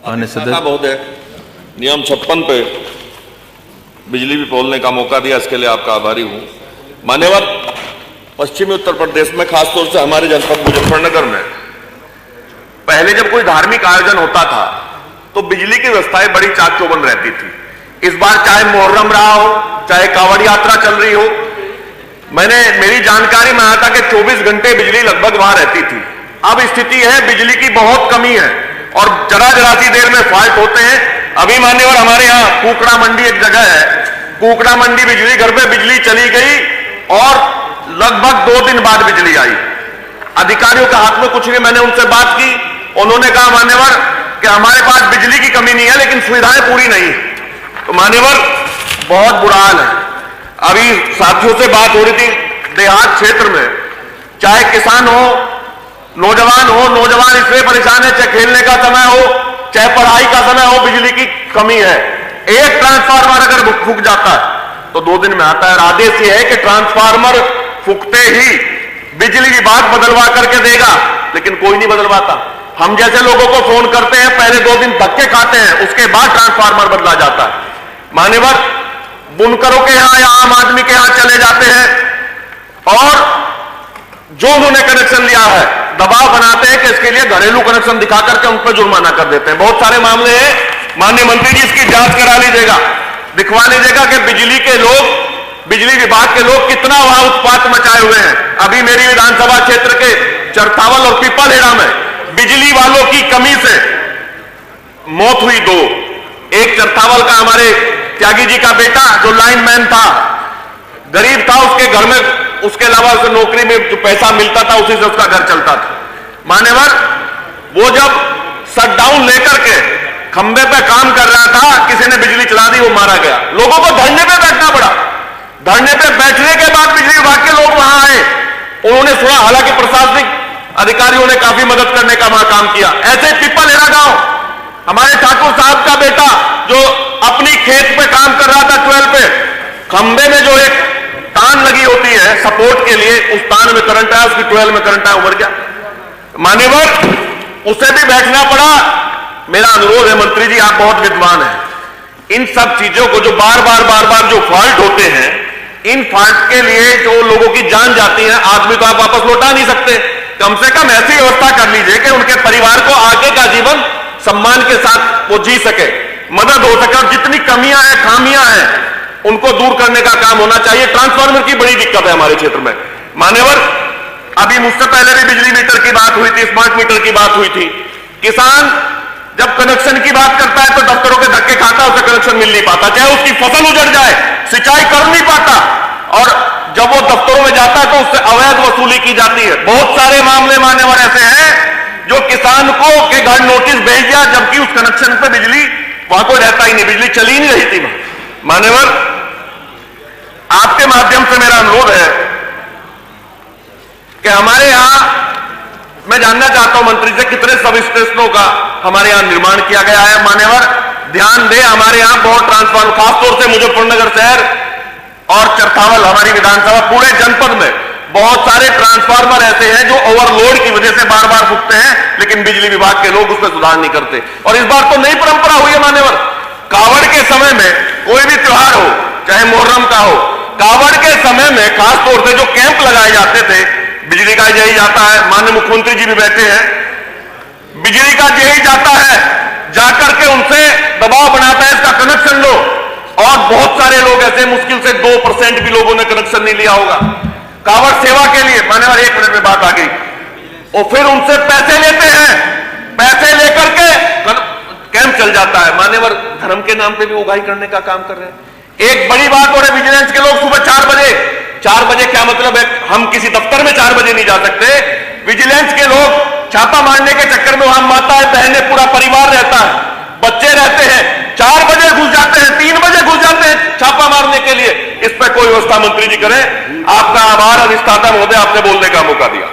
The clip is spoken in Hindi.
माननीय सदस्य महोदय, नियम 56 पे बिजली भी बोलने का मौका दिया, इसके लिए आपका आभारी हूं। मान्यवर, पश्चिमी उत्तर प्रदेश में खासतौर से हमारे जनपद मुजफ्फरनगर में पहले जब कोई धार्मिक आयोजन होता था तो बिजली की व्यवस्थाएं बड़ी चाक चौबंद रहती थी। इस बार चाहे मुहर्रम रहा हो, चाहे कांवड़ यात्रा चल रही हो, मेरी जानकारी में आया था कि 24 घंटे बिजली लगभग वहां रहती थी। अब स्थिति है बिजली की बहुत कमी है और जरा सी देर में फॉल्ट होते हैं। अभी मान्यवर हमारे यहाँ कुकड़ा मंडी एक जगह है, कुकड़ा मंडी बिजली घर पे बिजली चली गई और लगभग 2 दिन बाद बिजली आई। अधिकारियों के हाथ में कुछ नहीं। मैंने उनसे बात की, उन्होंने कहा मान्यवर कि हमारे पास बिजली की कमी नहीं है लेकिन सुविधाएं पूरी नहीं। तो मान्यवर बहुत बुरा हाल है। अभी साथियों से बात हो रही थी, देहात क्षेत्र में चाहे किसान हो, नौजवान इसलिए परेशान है, चाहे खेलने का समय हो, चाहे पढ़ाई का समय हो, बिजली की कमी है। एक ट्रांसफार्मर अगर फूक जाता है तो 2 दिन में आता है। आदेश यह है कि ट्रांसफार्मर फूकते ही बिजली विभाग बदलवा करके देगा, लेकिन कोई नहीं बदलवाता। हम जैसे लोगों को फोन करते हैं, पहले 2 दिन धक्के खाते हैं, उसके बाद ट्रांसफार्मर बदला जाता है। मान्यवर, बुनकरों के यहां या आम आदमी के यहां चले जाते हैं और जो उन्होंने कनेक्शन लिया है दबाव बनाते हैं कि इसके लिए घरेलू कनेक्शन दिखा करके उन पर जुर्माना कर देते हैं। बहुत सारे मामले हैं। माननीय मंत्री जी, इसकी जांच करा लीजिएगा, दिखवा लीजिएगा कि बिजली विभाग के लोग कितना वहां उत्पात मचाए हुए हैं। अभी मेरी विधानसभा क्षेत्र के चरथावल और पीपलहेड़ा में बिजली वालों की कमी से मौत हुई 2। एक चरथावल का हमारे त्यागी जी का बेटा जो लाइनमैन था, गरीब था, उसके घर में उसके अलावा उसे नौकरी में जो पैसा मिलता था उसी से उसका घर चलता था। मान्यवर, वो जब शटडाउन लेकर के खंबे पे काम कर रहा था, किसी ने बिजली चला दी, वो मारा गया। लोगों को धरने पे बैठना पड़ा। धरने पे बैठने के बाद बिजली विभाग के लोग वहां आए, उन्होंने सुना। हालांकि प्रशासनिक अधिकारियों ने काफी मदद करने का वहां काम किया। ऐसे पीपलहेड़ा गांव, हमारे ठाकुर साहब का बेटा जो अपनी खेत पे काम कर रहा था 12 पे, खंबे में जो एक तान लगी होती है सपोर्ट के लिए, उस तान में करंट आया, उसकी 12 में करंट आया, उमड़ गया। मान्यवर, उसे भी बैठना पड़ा। मेरा अनुरोध है मंत्री जी, आप बहुत विद्वान हैं, इन सब चीजों को जो बार बार जो फॉल्ट होते हैं, इन फॉल्ट के लिए जो लोगों की जान जाती है, आदमी तो आप वापस लौटा नहीं सकते। कम से कम ऐसी व्यवस्था कर लीजिए कि उनके परिवार को आगे का जीवन सम्मान के साथ वो जी सके, मदद हो सके। और जितनी कमियां हैं, खामियां हैं, उनको दूर करने का काम होना चाहिए। ट्रांसफार्मर की बड़ी दिक्कत है हमारे क्षेत्र में। मान्यवर, अभी मुझसे पहले भी बिजली मीटर की बात हुई थी, स्मार्ट मीटर की बात हुई थी। किसान जब कनेक्शन की बात करता है तो दफ्तरों के धक्के खाता है, उसे कनेक्शन मिल नहीं पाता, चाहे उसकी फसल उजड़ जाए, सिंचाई कर नहीं पाता। और जब वो दफ्तरों में जाता है तो उससे अवैध वसूली की जाती है। बहुत सारे मामले मान्यवर ऐसे हैं जो किसान को के घर नोटिस भेज दिया, जबकि उस कनेक्शन पे बिजली वहां कोई रहता ही नहीं, बिजली चली ही नहीं रही थी वहां। मान्यवर, आपके माध्यम से मेरा अनुरोध है कि हमारे यहां, मैं जानना चाहता हूं मंत्री से, कितने सब स्टेशनों का हमारे यहां निर्माण किया गया है। मान्यवर, ध्यान दें, हमारे यहां बहुत ट्रांसफार्मर, खासतौर से मुजफ्फरनगर शहर और चरथावल, हमारी विधानसभा पूरे जनपद में बहुत सारे ट्रांसफार्मर ऐसे हैं जो ओवरलोड की वजह से बार बार फूकते हैं, लेकिन बिजली विभाग के लोग उसमें सुधार नहीं करते। और इस बार तो नई परंपरा हुई है मान्यवर, कावड़ के समय में कोई भी त्योहार हो, चाहे मुहर्रम का हो, कावड़ के समय में खासतौर से जो कैंप लगाए जाते थे, बिजली का यही जाता है, माननीय मुख्यमंत्री जी भी बैठे हैं, बिजली का यही जाता है, जाकर के उनसे दबाव बनाता है, इसका कनेक्शन लो। और बहुत सारे लोग ऐसे, मुश्किल से 2% भी लोगों ने कनेक्शन नहीं लिया होगा कावड़ सेवा के लिए। मान्यवर, 1 मिनट में बात आ गई। और फिर उनसे पैसे लेते हैं, पैसे लेकर के कैंप चल जाता है। मान्यवर, धर्म के नाम पे भी उगाही करने का काम कर रहे हैं। एक बड़ी बात हो रही, विजिलेंस के लोग सुबह 4 बजे क्या मतलब है, हम किसी दफ्तर में 4 बजे नहीं जा सकते। विजिलेंस के लोग छापा मारने के चक्कर में वहां माताएं, बहनें, पूरा परिवार रहता है, बच्चे रहते हैं, 4 बजे घुस जाते हैं, 3 बजे घुस जाते हैं छापा मारने के लिए। इस पर कोई व्यवस्था मंत्री जी करें। आपका आभार। अधिष्ठाता महोदय, आपने बोलने का मौका दिया।